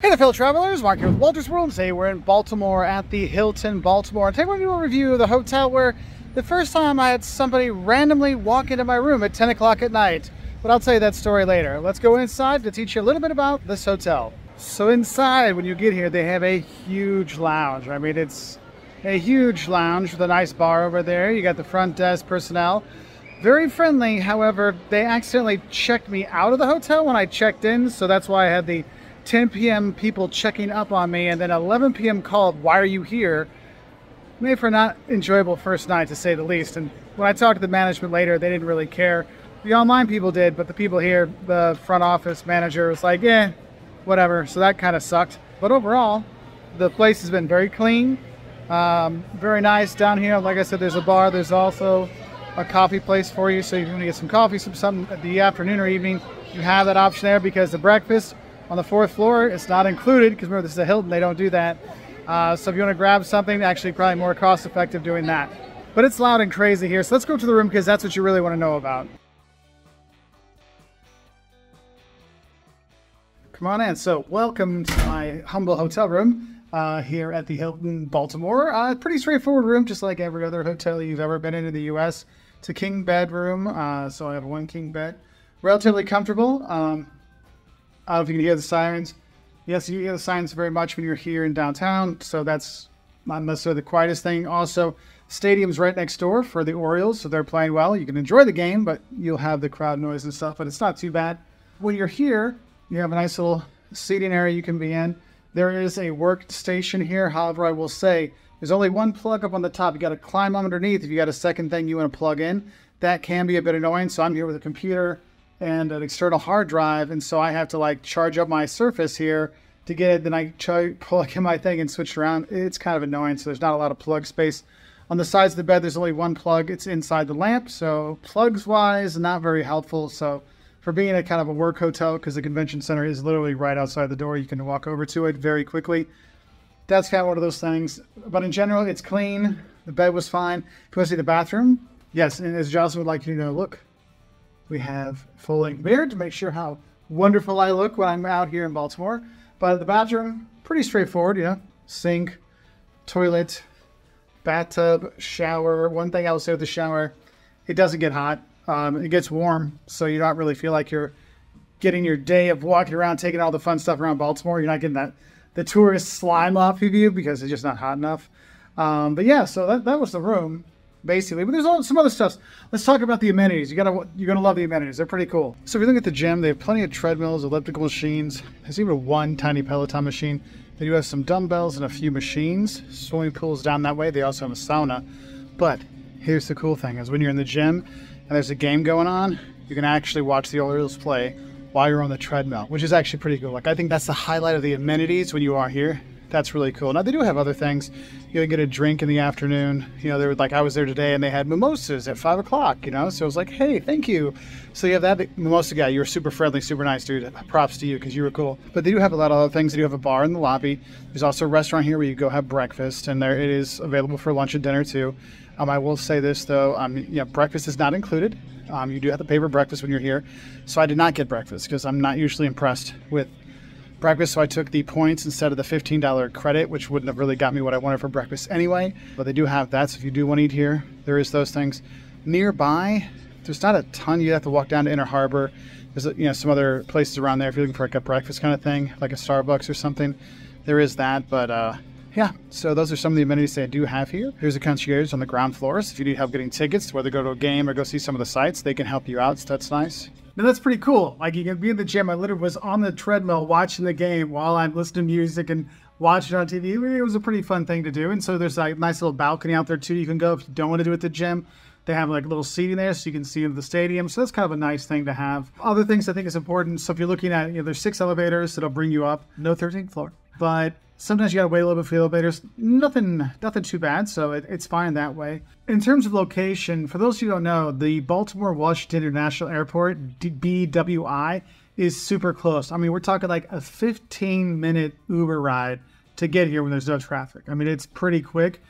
Hey there, fellow travelers. Mark here with Walter's World. Today we're in Baltimore at the Hilton Baltimore. Today we're going to do a review of the hotel where the first time I had somebody randomly walk into my room at 10 o'clock at night. But I'll tell you that story later. Let's go inside to teach you a little bit about this hotel. So inside, when you get here, they have a huge lounge. I mean, it's a huge lounge with a nice bar over there. You got the front desk personnel. Very friendly. However, they accidentally checked me out of the hotel when I checked in. So that's why I had the 10 p.m. people checking up on me, and then 11 p.m. called, "Why are you here?" Made for a not enjoyable first night, to say the least. And when I talked to the management later, they didn't really care. The online people did, but the people here, the front office manager, was like, "Yeah, whatever." So that kind of sucked. But overall, the place has been very clean, very nice down here. Like I said, there's a bar. There's also a coffee place for you, so you're going to get some coffee, something at the afternoon or evening. You have that option there because the breakfast on the fourth floor, it's not included, because remember, this is a Hilton, they don't do that. So if you want to grab something, actually probably more cost effective doing that. But it's loud and crazy here, so let's go to the room because that's what you really want to know about. Come on in. So welcome to my humble hotel room here at the Hilton Baltimore. Pretty straightforward room, just like every other hotel you've ever been in the US. It's a king bed room, so I have one king bed. Relatively comfortable. I don't know if you can hear the sirens. Yes, you hear the sirens very much when you're here in downtown, so that's not necessarily the quietest thing. Also, stadium's right next door for the Orioles, so they're playing well. You can enjoy the game, but you'll have the crowd noise and stuff, but it's not too bad. When you're here, you have a nice little seating area you can be in. There is a workstation here. However, I will say there's only one plug up on the top. You got to climb underneath if you got a second thing you want to plug in. That can be a bit annoying, so I'm here with a computer and an external hard drive, and so I have to like charge up my Surface here to get it. Then I plug in my thing and switch around. It's kind of annoying, so there's not a lot of plug space. On the sides of the bed, there's only one plug. It's inside the lamp, so plugs wise, not very helpful. So for being a kind of a work hotel, because the convention center is literally right outside the door, you can walk over to it very quickly. That's kind of one of those things. But in general, it's clean. The bed was fine. If you want to see the bathroom, yes, and as Jocelyn would like you to know, look. We have full-length mirror to make sure how wonderful I look when I'm out here in Baltimore. But the bathroom, pretty straightforward, you know. Sink, toilet, bathtub, shower. One thing I will say with the shower, it doesn't get hot. It gets warm, so you don't really feel like you're getting your day of walking around, taking all the fun stuff around Baltimore. You're not getting the tourist slime off of you because it's just not hot enough. But yeah, so that was the room, basically. But there's some other stuff. Let's talk about the amenities. You're gonna love the amenities. They're pretty cool. So if you look at the gym, they have plenty of treadmills, elliptical machines. There's even one tiny Peloton machine. They do have some dumbbells and a few machines. Swimming pools down that way. They also have a sauna. But here's the cool thing: is when you're in the gym and there's a game going on, you can actually watch the Orioles play while you're on the treadmill, which is actually pretty cool. Like, I think that's the highlight of the amenities when you are here. That's really cool. Now, they do have other things. You can get a drink in the afternoon. You know, they were like, I was there today and they had mimosas at 5 o'clock, you know? So I was like, hey, thank you. So you have that mimosa guy. You were super friendly, super nice, dude. Props to you because you were cool. But they do have a lot of other things. They do have a bar in the lobby. There's also a restaurant here where you go have breakfast, and there it is available for lunch and dinner too. I will say this though, yeah, breakfast is not included. You do have to pay for breakfast when you're here. So I did not get breakfast because I'm not usually impressed with breakfast, so I took the points instead of the $15 credit, which wouldn't have really got me what I wanted for breakfast anyway. But they do have that, so if you do want to eat here, there is those things. Nearby, there's not a ton. You have to walk down to Inner Harbor. There's some other places around there if you're looking for like a breakfast kind of thing, like a Starbucks or something. There is that, but yeah, so those are some of the amenities they do have here. There's a concierge on the ground floors. If you need help getting tickets, whether go to a game or go see some of the sites, they can help you out, so that's nice. Now that's pretty cool. Like, you can be in the gym. I literally was on the treadmill watching the game while I'm listening to music and watching it on TV. It was a pretty fun thing to do. And so there's a nice little balcony out there too. You can go if you don't want to do it at the gym. They have like a little seating there so you can see into the stadium. So that's kind of a nice thing to have. Other things I think is important. So if you're looking at, there's 6 elevators that'll bring you up. No 13th floor. But sometimes you gotta wait a little bit for the elevators. Nothing too bad, so it's fine that way. In terms of location, for those who don't know, the Baltimore Washington International Airport, BWI, is super close. I mean, we're talking like a 15-minute Uber ride to get here when there's no traffic. I mean, it's pretty quick,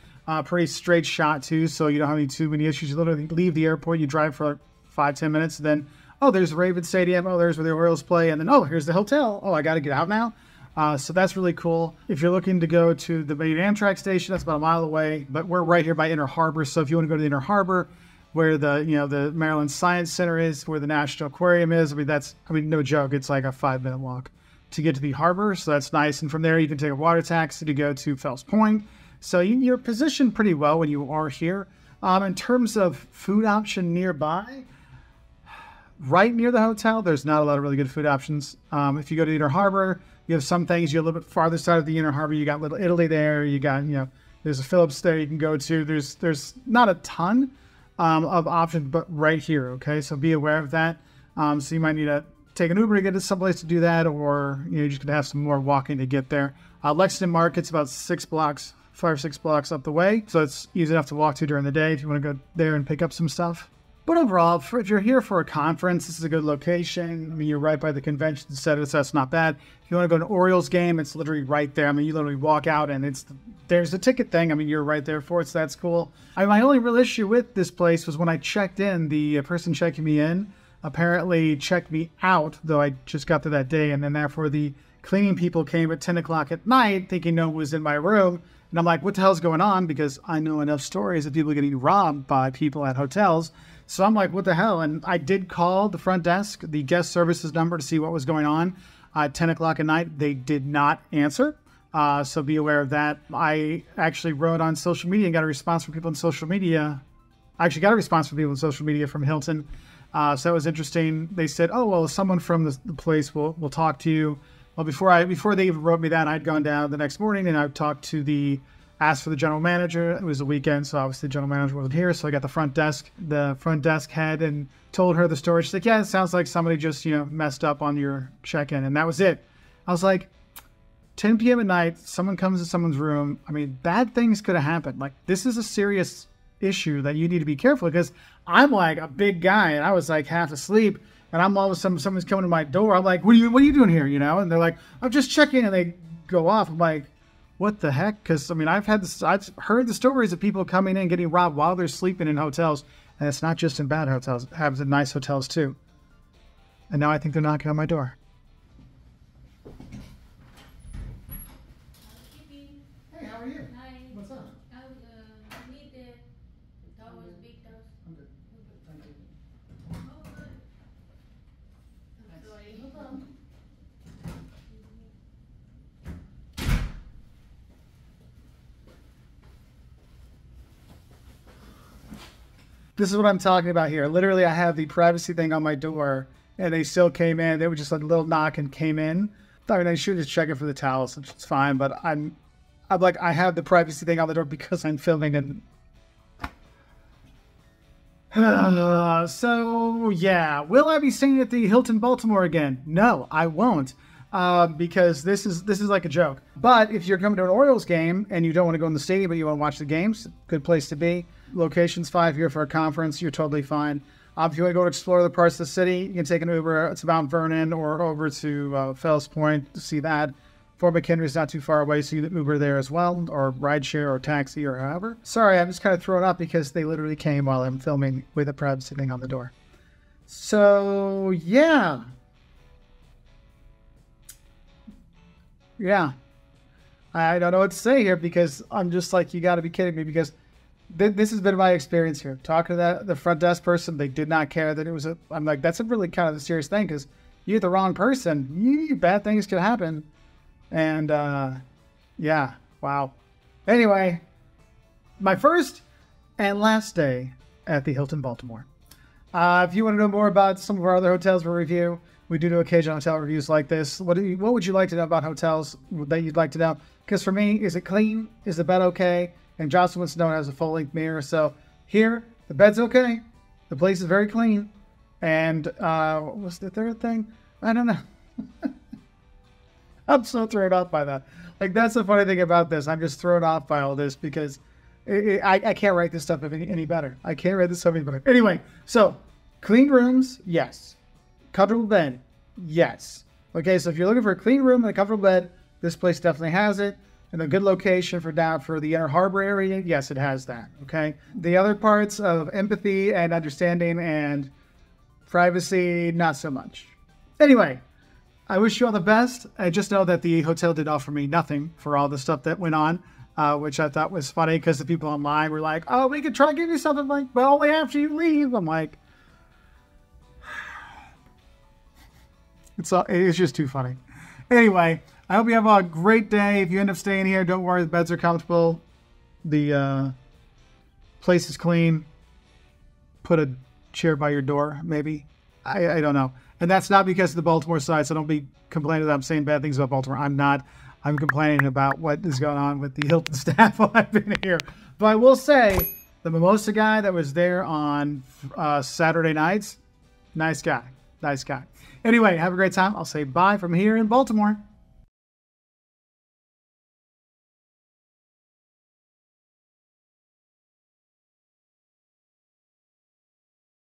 pretty straight shot too, so you don't have too many issues. You literally leave the airport, you drive for like 5-10 minutes, then, oh, there's Raven Stadium, oh, there's where the Orioles play, and then, oh, here's the hotel. Oh, I gotta get out now. So that's really cool. If you're looking to go to the main Amtrak station, that's about a mile away, but we're right here by Inner Harbor. So if you want to go to the Inner Harbor, where the Maryland Science Center is, where the National Aquarium is, no joke, it's like a 5-minute walk to get to the harbor. So that's nice. And from there, you can take a water taxi to go to Fells Point. So you're positioned pretty well when you are here. In terms of food option nearby, right near the hotel, there's not a lot of really good food options. If you go to Inner Harbor, you have some things. You're a little bit farther side of the Inner Harbor. You got Little Italy there. You got, there's a Phillips there you can go to. There's not a ton of options, but right here, okay? So be aware of that. So you might need to take an Uber to get to someplace to do that, or you're just gonna have some more walking to get there. Lexington Market's about 5 or 6 blocks up the way, so it's easy enough to walk to during the day if you want to go there and pick up some stuff. But overall, if you're here for a conference, this is a good location. You're right by the convention center, so that's not bad. If you want to go to an Orioles game, it's literally right there. You literally walk out and there's the ticket thing. You're right there for it, so that's cool. My only real issue with this place was when I checked in, the person checking me in apparently checked me out, though I just got there that day, and then therefore the cleaning people came at 10 o'clock at night thinking no one was in my room. And I'm like, what the hell's going on? Because I know enough stories of people getting robbed by people at hotels. So I'm like, what the hell? And I did call the front desk, the guest services number, to see what was going on. At 10 o'clock at night, they did not answer. So be aware of that. I actually wrote on social media and got a response from people on social media. I actually got a response from people on social media from Hilton. So that was interesting. They said, oh, well, someone from the place will talk to you. Well, before they even wrote me that, I'd gone down the next morning and I asked for the general manager. It was a weekend, so obviously the general manager wasn't here. So I got the front desk head and told her the story. She's like, yeah, it sounds like somebody just, messed up on your check-in. And that was it. I was like, 10 p.m. at night, someone comes to someone's room. Bad things could have happened. Like, this is a serious issue that you need to be careful, because I'm like a big guy and I was like half asleep. And I'm all of a sudden, someone's coming to my door. I'm like, what are you doing here? And they're like, I'm just checking. And they go off. I'm like, what the heck? Because I've heard the stories of people coming in getting robbed while they're sleeping in hotels, and it's not just in bad hotels; it happens in nice hotels too. And now I think they're knocking on my door. Hey, how are you? Hi. What's up? I need the towels, big towels. I'm good. Thank you. Oh, good. I'm sorry. No problem. This is what I'm talking about here. Literally, I have the privacy thing on my door, and they still came in. They were just like a little knock and came in. I should just check it for the towels, which is fine. But I'm like, I have the privacy thing on the door because I'm filming and. So yeah, will I be staying at the Hilton Baltimore again? No, I won't. Because this is like a joke. But if you're coming to an Orioles game and you don't want to go in the stadium, but you want to watch the games, good place to be. Location's 5 here for a conference. You're totally fine. If you want to go explore other parts of the city, you can take an Uber to Mount Vernon or over to Fells Point to see that. Fort McHenry's not too far away, so you can Uber there as well, or rideshare or taxi or however. Sorry, I'm just kind of thrown up because they literally came while I'm filming with a privacy thing on the door. So yeah. Yeah, I don't know what to say here, because I'm just like, you got to be kidding me, because this has been my experience here. Talking to the front desk person, they did not care that it was I'm like, that's a really kind of a serious thing, because you're the wrong person. Bad things could happen. And yeah, wow. Anyway, my first and last day at the Hilton Baltimore. If you want to know more about some of our other hotels we review, we do occasional hotel reviews like this. What would you like to know about hotels that you'd like to know? Because for me, is it clean? Is the bed okay? And Jocelyn wants to know it has a full-length mirror. So here, the bed's okay. The place is very clean. And what was the third thing? I don't know. I'm so thrown off by that. Like, that's the funny thing about this. I'm just thrown off by all this because I can't write this stuff any better. I can't write this stuff any better. Anyway, so clean rooms, yes. Comfortable bed, yes. Okay, so if you're looking for a clean room and a comfortable bed, this place definitely has it. And a good location for the Inner Harbor area, yes, it has that. Okay, the other parts of empathy and understanding and privacy, not so much. Anyway, I wish you all the best. I just know that the hotel did offer me nothing for all the stuff that went on, which I thought was funny because the people online were like, "Oh, we could try to give you something like, but only after you leave." I'm like, it's just too funny. Anyway, I hope you have a great day. If you end up staying here, don't worry, the beds are comfortable. The place is clean. Put a chair by your door, maybe. I don't know. And that's not because of the Baltimore side, so don't be complaining that I'm saying bad things about Baltimore. I'm not. I'm complaining about what is going on with the Hilton staff while I've been here. But I will say, the mimosa guy that was there on Saturday nights, nice guy. Nice guy. Anyway, have a great time. I'll say bye from here in Baltimore.